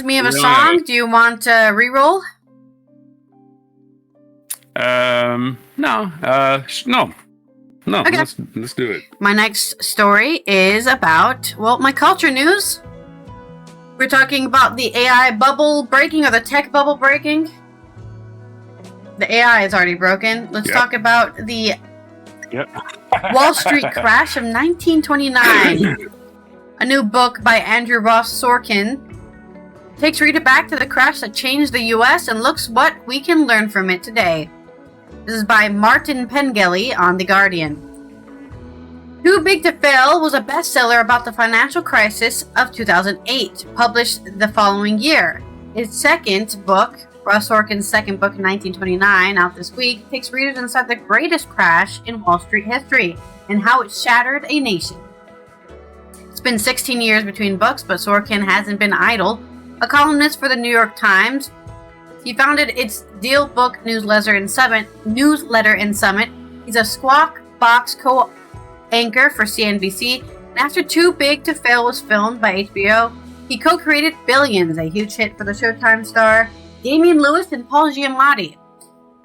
reminds me of a song. Do you want to re-roll? No. Okay. Let's do it. My next story is about, my culture news. We're talking about the AI bubble breaking, or the tech bubble breaking. The AI is already broken. Let's talk about the Wall Street crash of 1929. A new book by Andrew Ross Sorkin takes reader back to the crash that changed the U.S. and looks what we can learn from it today. This is by Martin Pengelly on The Guardian. Too Big to Fail was a bestseller about the financial crisis of 2008, published the following year. His second book, Ross Sorkin's second book in 1929, out this week, takes readers inside the greatest crash in Wall Street history and how it shattered a nation. It's been 16 years between books, but Sorkin hasn't been idle. A columnist for the New York Times, he founded its Deal Book newsletter in Summit. He's a Squawk Box co-anchor for CNBC, and after Too Big to Fail was filmed by HBO, he co-created Billions, a huge hit for the Showtime star Damian Lewis and Paul Giamatti.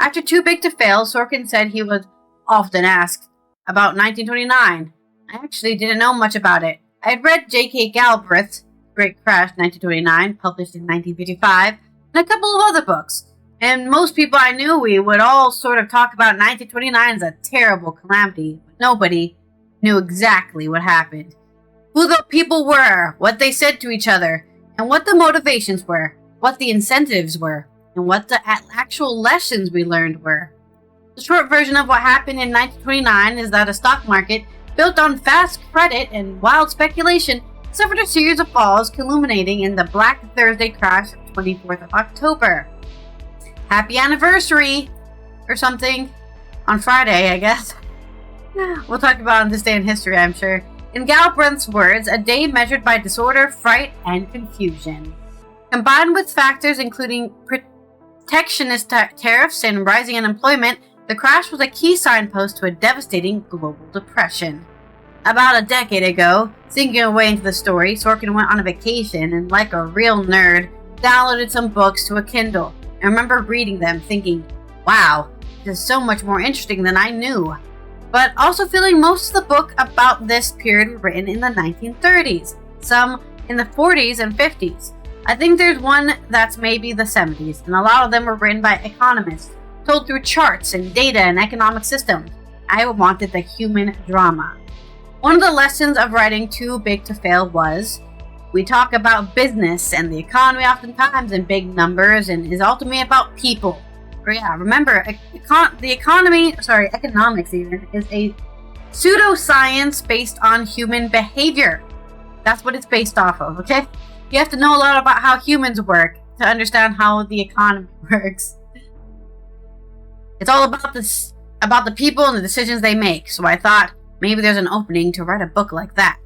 After Too Big to Fail, Sorkin said he was often asked about 1929. I actually didn't know much about it. I had read J.K. Galbraith's Great Crash 1929, published in 1955, and a couple of other books. And most people I knew, we would all sort of talk about 1929 as a terrible calamity, but nobody knew exactly what happened. Who the people were, what they said to each other, and what the motivations were, what the incentives were, and what the actual lessons we learned were. The short version of what happened in 1929 is that a stock market built on fast credit and wild speculation suffered a series of falls culminating in the Black Thursday crash of 24th of October. Happy anniversary! Or something. On Friday, I guess. We'll talk about this day in history, I'm sure. In Galbraith's words, a day measured by disorder, fright, and confusion. Combined with factors including protectionist tariffs and rising unemployment, the crash was a key signpost to a devastating global depression. About a decade ago, sinking away into the story, Sorkin went on a vacation and, like a real nerd, downloaded some books to a Kindle. I remember reading them thinking, wow, this is so much more interesting than I knew. But also feeling most of the book about this period were written in the 1930s, some in the 40s and 50s. I think there's one that's maybe the 70s, and a lot of them were written by economists, told through charts and data and economic systems. I wanted the human drama. One of the lessons of writing Too Big to Fail was, we talk about business and the economy oftentimes in big numbers and is ultimately about people. But yeah, remember, economics even, is a pseudoscience based on human behavior. That's what it's based off of, okay? You have to know a lot about how humans work to understand how the economy works. It's all about the people and the decisions they make, so I thought, maybe there's an opening to write a book like that.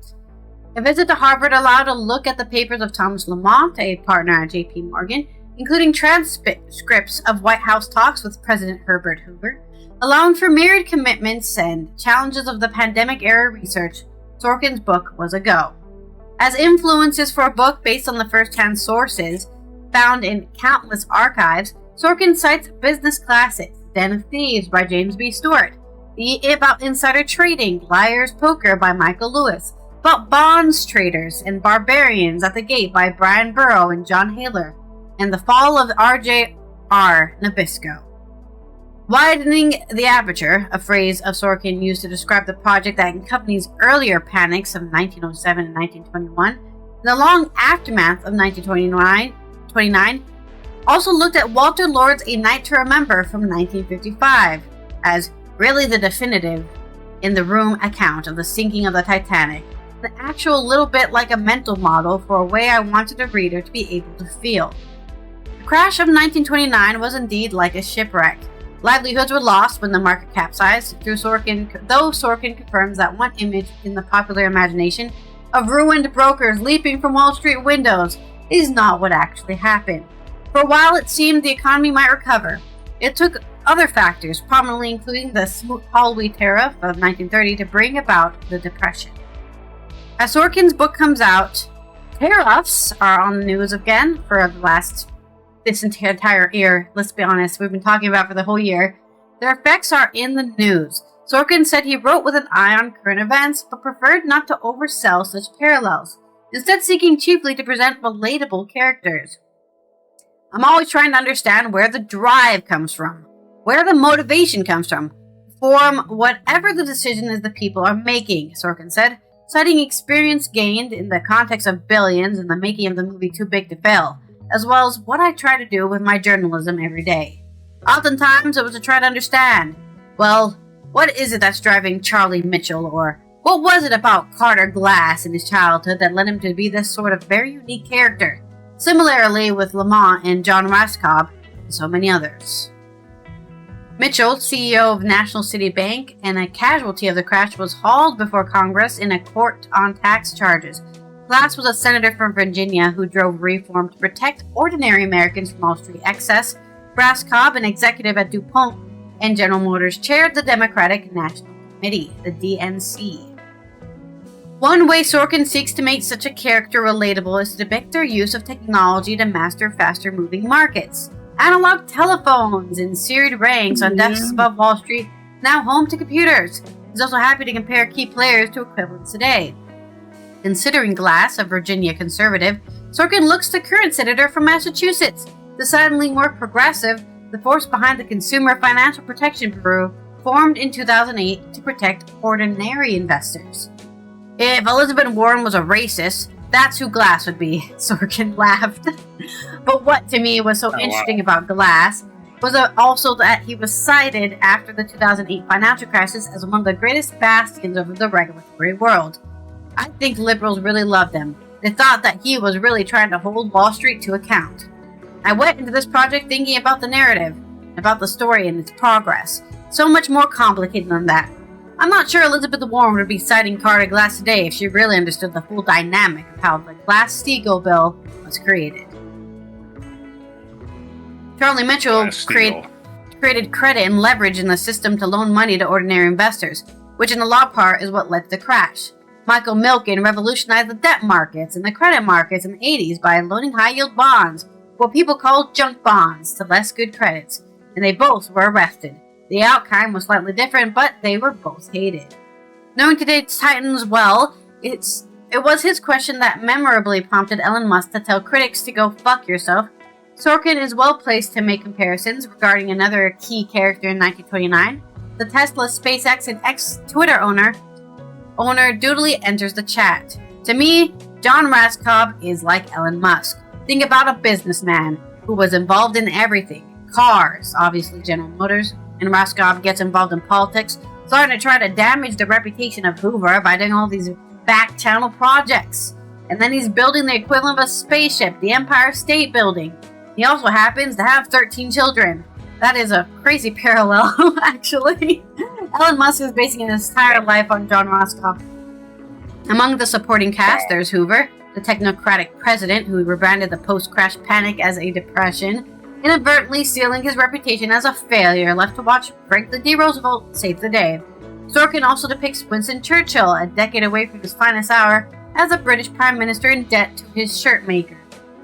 A visit to Harvard allowed a look at the papers of Thomas Lamont, a partner at J.P. Morgan, including transcripts of White House talks with President Herbert Hoover, allowing for myriad commitments and challenges of the pandemic-era research. Sorkin's book was a go. As influences for a book based on the first-hand sources found in countless archives, Sorkin cites business classics, Den of Thieves by James B. Stewart, about insider trading, Liar's Poker by Michael Lewis, about bonds traders and barbarians at the gate by Brian Burrow and John Haler, and the fall of R.J.R. Nabisco. Widening the aperture, a phrase of Sorkin used to describe the project that accompanies earlier panics of 1907 and 1921, and the long aftermath of 1929, also looked at Walter Lord's A Night to Remember from 1955 as really the definitive in-the-room account of the sinking of the Titanic, an actual little bit like a mental model for a way I wanted the reader to be able to feel. The crash of 1929 was indeed like a shipwreck. Livelihoods were lost when the market capsized, though Sorkin confirms that one image in the popular imagination of ruined brokers leaping from Wall Street windows is not what actually happened. For a while it seemed the economy might recover. It took other factors, prominently including the Smoot-Hawley tariff of 1930, to bring about the Depression. As Sorkin's book comes out, Tariffs are on the news again for this entire year. Let's be honest, we've been talking about for the whole year. Their effects are in the news. Sorkin said he wrote with an eye on current events, but preferred not to oversell such parallels, instead seeking chiefly to present relatable characters. I'm always trying to understand where the drive comes from, where the motivation comes from, form whatever the decision is the people are making, Sorkin said, citing experience gained in the context of Billions and the making of the movie Too Big to Fail, as well as what I try to do with my journalism every day. Oftentimes it was to try to understand, well, what is it that's driving Charlie Mitchell, or what was it about Carter Glass in his childhood that led him to be this sort of very unique character? Similarly with Lamont and John Raskob, and so many others. Mitchell, CEO of National City Bank and a casualty of the crash, was hauled before Congress in a court on tax charges. Glass was a senator from Virginia who drove reform to protect ordinary Americans from Wall Street excess. Raskob, an executive at DuPont and General Motors, chaired the Democratic National Committee, the DNC. One way Sorkin seeks to make such a character relatable is to depict their use of technology to master faster-moving markets. Analog telephones and serried ranks on desks above Wall Street, now home to computers. He's also happy to compare key players to equivalents today. Considering Glass, a Virginia conservative, Sorkin looks to current senator from Massachusetts, decidedly more progressive, the force behind the Consumer Financial Protection Bureau, formed in 2008 to protect ordinary investors. If Elizabeth Warren was a racist, that's who Glass would be, Sorkin laughed. But what to me was so interesting about Glass was also that he was cited after the 2008 financial crisis as one of the greatest bastions of the regulatory world. I think liberals really loved him. They thought that he was really trying to hold Wall Street to account. I went into this project thinking about the narrative, about the story and its progress. So much more complicated than that. I'm not sure Elizabeth Warren would be citing Carter Glass today if she really understood the full dynamic of how the Glass-Steagall bill was created. Charlie Mitchell created credit and leverage in the system to loan money to ordinary investors, which in the law part is what led to the crash. Michael Milken revolutionized the debt markets and the credit markets in the 80s by loaning high-yield bonds, what people called junk bonds, to less good credits, and they both were arrested. The outcome was slightly different, but they were both hated. Knowing today's Titans well, it was his question that memorably prompted Elon Musk to tell critics to go fuck yourself. Sorkin is well placed to make comparisons regarding another key character in 1929. The Tesla, SpaceX, and ex-Twitter owner Doodly enters the chat. To me, John Raskob is like Elon Musk. Think about a businessman who was involved in everything. Cars, obviously General Motors, and Raskob gets involved in politics, starting to try to damage the reputation of Hoover by doing all these back-channel projects. And then he's building the equivalent of a spaceship, the Empire State Building. He also happens to have 13 children. That is a crazy parallel, actually. Elon Musk is basing his entire life on John Raskob. Among the supporting cast, there's Hoover, the technocratic president who rebranded the post-crash panic as a depression, inadvertently sealing his reputation as a failure, left to watch Franklin D. Roosevelt save the day. Sorkin also depicts Winston Churchill, a decade away from his finest hour, as a British prime minister in debt to his shirt maker,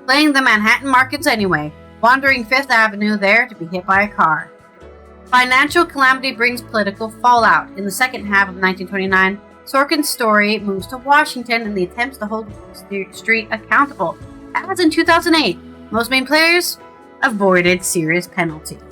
playing the Manhattan markets anyway, wandering Fifth Avenue there to be hit by a car. Financial calamity brings political fallout. In the second half of 1929, Sorkin's story moves to Washington in the attempts to hold Wall Street accountable. As in 2008, most main players avoided serious penalties.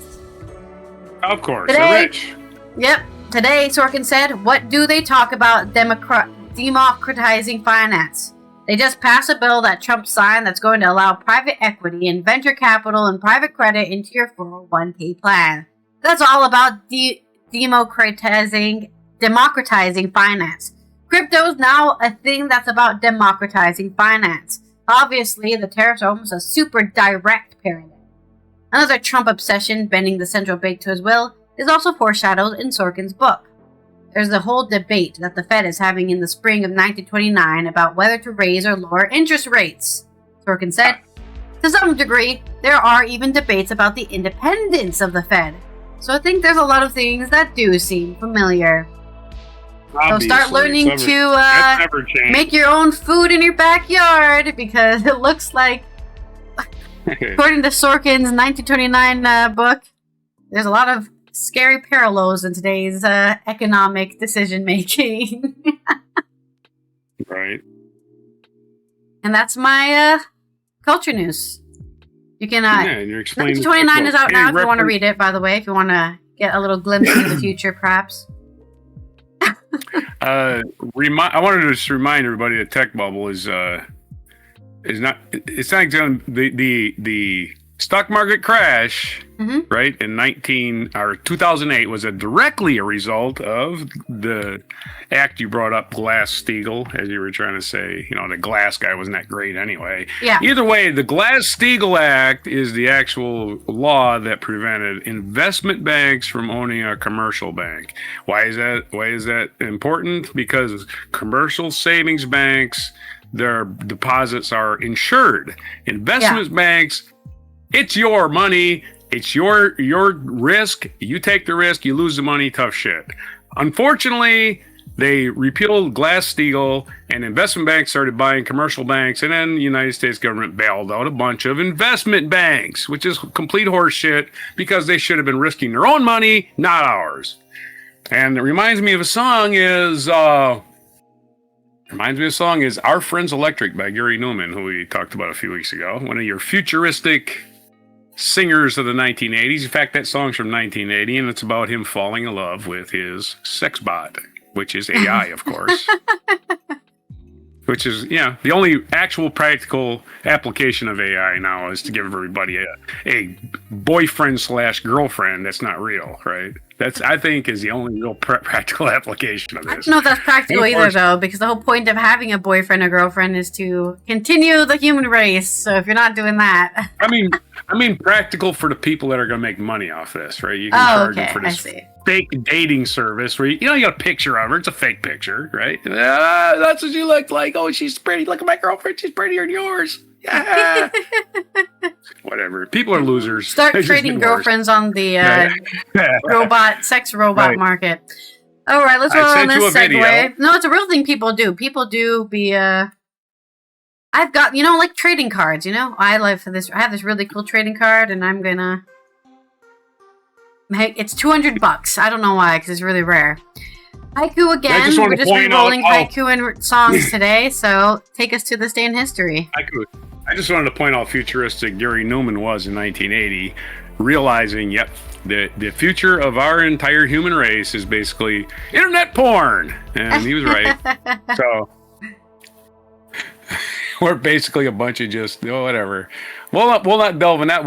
Of course, today, they're rich. Yep. Today, Sorkin said, what do they talk about democratizing finance? They just passed a bill that Trump signed that's going to allow private equity and venture capital and private credit into your 401k plan. That's all about democratizing finance. Crypto is now a thing that's about democratizing finance. Obviously, the tariffs are almost a super direct parallel. Another Trump obsession, bending the central bank to his will, is also foreshadowed in Sorkin's book. There's the whole debate that the Fed is having in the spring of 1929 about whether to raise or lower interest rates. Sorkin said, to some degree, there are even debates about the independence of the Fed. So I think there's a lot of things that do seem familiar. So start learning That's never changed. make your own food in your backyard, because it looks like, according to Sorkin's 1929 book, there's a lot of scary parallels in today's economic decision making. Right. And that's my culture news. You can. And you're explaining. 1929 is out now if you want to read it. By the way, if you want to get a little glimpse into the future, perhaps. I wanted to just remind everybody that Tech Bubble is not. It's not the stock market crash, right, in 2008 was directly a result of the act you brought up, Glass-Steagall, as you were trying to say. The Glass guy wasn't that great anyway. Yeah. Either way, the Glass-Steagall Act is the actual law that prevented investment banks from owning a commercial bank. Why is that important? Because commercial savings banks, their deposits are insured. Investment banks, it's your money. It's your risk. You take the risk. You lose the money. Tough shit. Unfortunately, they repealed Glass-Steagall, and investment banks started buying commercial banks, and then the United States government bailed out a bunch of investment banks, which is complete horseshit, because they should have been risking their own money, not ours. And it reminds me of a song is Our Friends Electric by Gary Newman, who we talked about a few weeks ago. One of your futuristic singers of the 1980s. In fact, that song's from 1980, and it's about him falling in love with his sex bot, which is AI, of course. Which is, the only actual practical application of AI now is to give everybody a boyfriend/girlfriend that's not real, right? That's, I think, is the only real practical application of this. I don't know if that's practical either, though, because the whole point of having a boyfriend or girlfriend is to continue the human race. So if you're not doing that, I mean, practical for the people that are going to make money off this, right? You can charge them for this fake dating service where you got a picture of her. It's a fake picture, right? That's what you look like. Oh, she's pretty. Look at my girlfriend. She's prettier than yours. Yeah. Whatever. People are losers. Start trading girlfriends on the sex robot market. All right, let's roll on this segue. No, it's a real thing people do. People do be I've got, like trading cards, I have this really cool trading card, and I'm gonna it's $200. I don't know why, because it's really rare. Haiku again. We're just re-rolling haiku and songs today, so take us to this day in history. Haiku. I just wanted to point out how futuristic Gary Newman was in 1980, realizing, the future of our entire human race is basically internet porn. And he was right. So we're basically a bunch of just, whatever. We'll not delve in that.